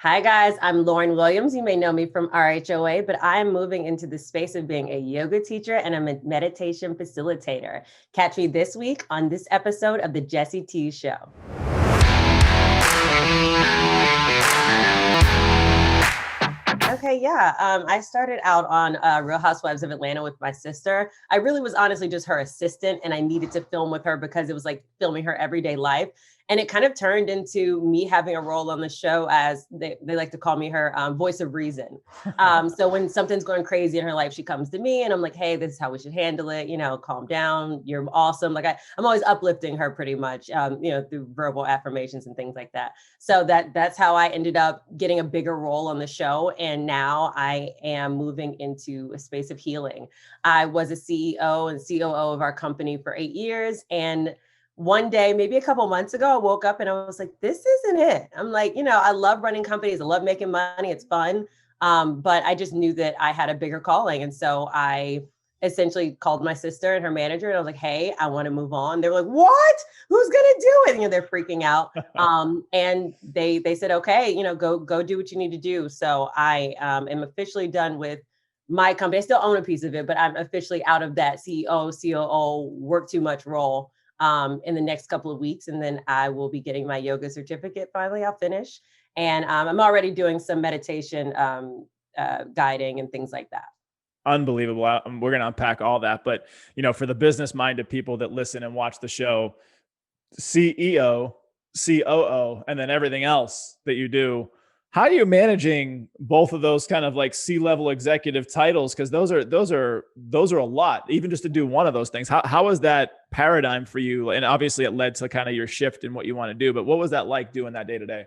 Hi, guys. I'm Lauren Williams. You may know me from RHOA, but I'm moving into the space of being a yoga teacher and a meditation facilitator. Catch me this week on this episode of The Jessie T Show. Okay, yeah. I started out on Real Housewives of Atlanta with my sister. I really was honestly just her assistant, and I needed to film with her because it was like filming her everyday life. And it kind of turned into me having a role on the show as they like to call me her voice of reason. So when something's going crazy in her life, she comes to me and I'm like, hey, this is how we should handle it. Calm down. You're awesome. Like I'm always uplifting her pretty much, through verbal affirmations and things like that. So that's how I ended up getting a bigger role on the show. And now I am moving into a space of healing. I was a CEO and COO of our company for 8 years. And one day, maybe a couple months ago, I woke up and I was like, this isn't it. I'm like, I love running companies. I love making money. It's fun. But I just knew that I had a bigger calling. And so I essentially called my sister and her manager and I was like, hey, I want to move on. They were like, what? Who's going to do it? They're freaking out. And they said, okay, go do what you need to do. So I am officially done with my company. I still own a piece of it, but I'm officially out of that CEO, COO, work too much role in the next couple of weeks. And then I will be getting my yoga certificate. Finally, I'll finish. And I'm already doing some meditation guiding and things like that. Unbelievable. We're going to unpack all that. But, for the business minded people that listen and watch the show, CEO, COO, and then everything else that you do, how are you managing both of those kind of like C-level executive titles? Because those are a lot, even just to do one of those things. How is that paradigm for you? And obviously it led to kind of your shift in what you want to do, but what was that like doing that day to day?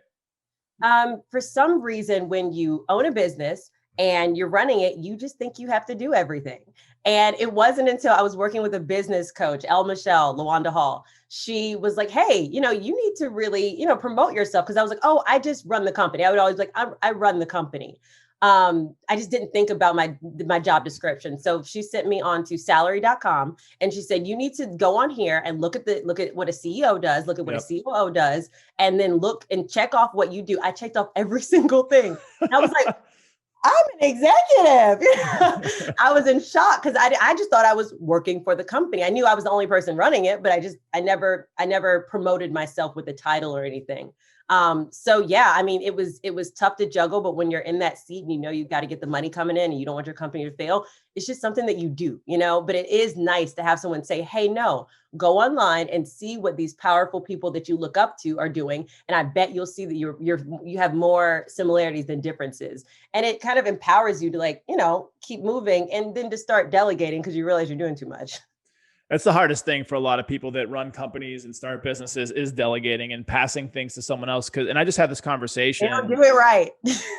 For some reason, when you own a business and you're running it, you just think you have to do everything. And it wasn't until I was working with a business coach, Michelle Lawanda Hall. She was like, hey, you need to really, promote yourself. Cause I was like, oh, I just run the company. I would always like, I run the company. I just didn't think about my job description. So she sent me on to salary.com and she said, you need to go on here and look at what a CEO does, look at what a COO does, and then look and check off what you do. I checked off every single thing. And I was like, I'm an executive. I was in shock because I just thought I was working for the company. I knew I was the only person running it, but I never promoted myself with a title or anything. So yeah, I mean, it was tough to juggle, but when you're in that seat and you got to get the money coming in and you don't want your company to fail, it's just something that you do, but it is nice to have someone say, hey, no, go online and see what these powerful people that you look up to are doing. And I bet you'll see that you have more similarities than differences. And it kind of empowers you to keep moving and then to start delegating because you realize you're doing too much. That's the hardest thing for a lot of people that run companies and start businesses is delegating and passing things to someone else. And I just had this conversation. They don't do it right.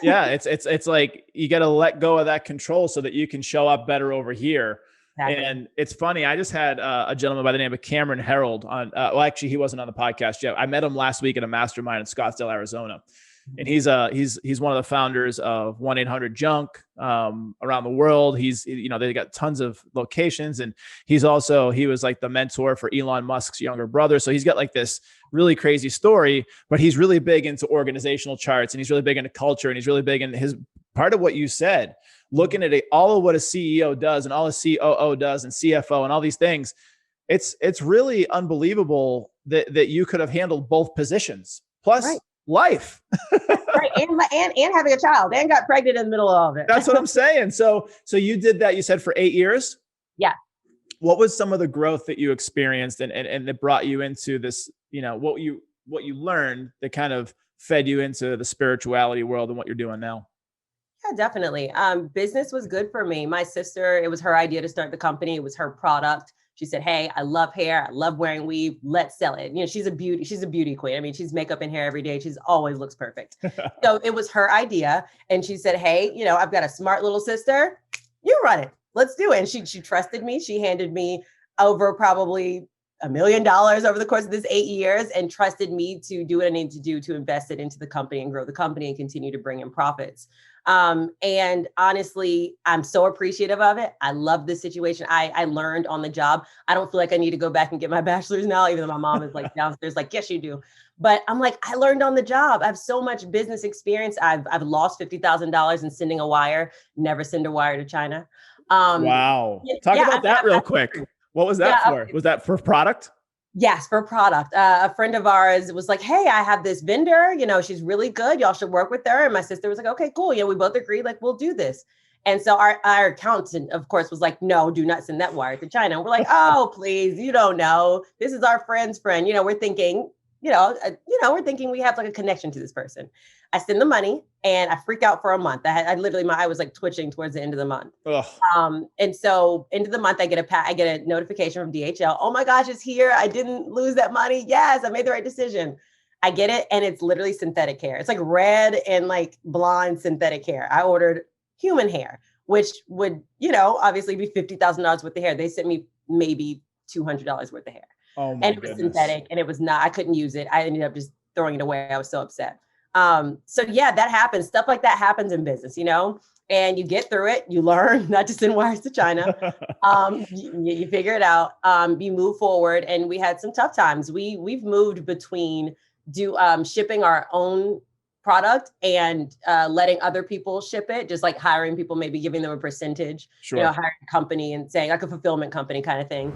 Yeah, it's like you got to let go of that control so that you can show up better over here. Exactly. And it's funny. I just had a gentleman by the name of Cameron Harold on. Actually, he wasn't on the podcast yet. I met him last week at a mastermind in Scottsdale, Arizona. And he's one of the founders of 1-800-JUNK around the world. They got tons of locations, and he was like the mentor for Elon Musk's younger brother. So he's got like this really crazy story, but he's really big into organizational charts and he's really big into culture and he's really big in his part of what you said, looking at all of what a CEO does and all a COO does and CFO and all these things. It's really unbelievable that you could have handled both positions. Plus, right. Life. Right. And having a child and got pregnant in the middle of all of it. That's what I'm saying. So you did that, you said, for 8 years? Yeah. What was some of the growth that you experienced and that brought you into this, what you learned that kind of fed you into the spirituality world and what you're doing now? Yeah, definitely. Business was good for me. My sister, it was her idea to start the company. It was her product. She said, hey, I love hair. I love wearing weave. Let's sell it. She's a beauty queen. I mean, she's makeup and hair every day. She's always looks perfect. So it was her idea. And she said, hey, I've got a smart little sister. You run it. Let's do it. And she trusted me. She handed me over probably $1 million over the course of this 8 years and trusted me to do what I need to do to invest it into the company and grow the company and continue to bring in profits. And honestly, I'm so appreciative of it. I love this situation. I learned on the job. I don't feel like I need to go back and get my bachelor's now, even though my mom is like downstairs, like, yes, you do. But I'm like, I learned on the job. I have so much business experience. I've lost $50,000 in sending a wire, never send a wire to China. Wow. Talk about that real quick. What was that for? Was that for product? Yes, for product. A friend of ours was like, hey, I have this vendor, she's really good. Y'all should work with her. And my sister was like, okay, cool. We both agreed, like, we'll do this. And so our accountant, of course, was like, no, do not send that wire to China. And we're like, oh, please, you don't know. This is our friend's friend. We're thinking, we're thinking we have like a connection to this person. I send the money and I freak out for a month. I literally, my eye was like twitching towards the end of the month. And so end of the month, I get a notification from DHL. Oh my gosh, it's here. I didn't lose that money. Yes, I made the right decision. I get it. And it's literally synthetic hair. It's like red and like blonde synthetic hair. I ordered human hair, which would, obviously be $50,000 worth of hair. They sent me maybe $200 worth of hair. Oh my and it was synthetic and it was not, I couldn't use it. I ended up just throwing it away. I was so upset. So yeah, that happens. Stuff like that happens in business, and you get through it. You learn not to send wires to China. You figure it out. You move forward, and we had some tough times. We've moved between shipping our own product and letting other people ship it, just like hiring people, maybe giving them a percentage, hiring a company and saying like a fulfillment company kind of thing.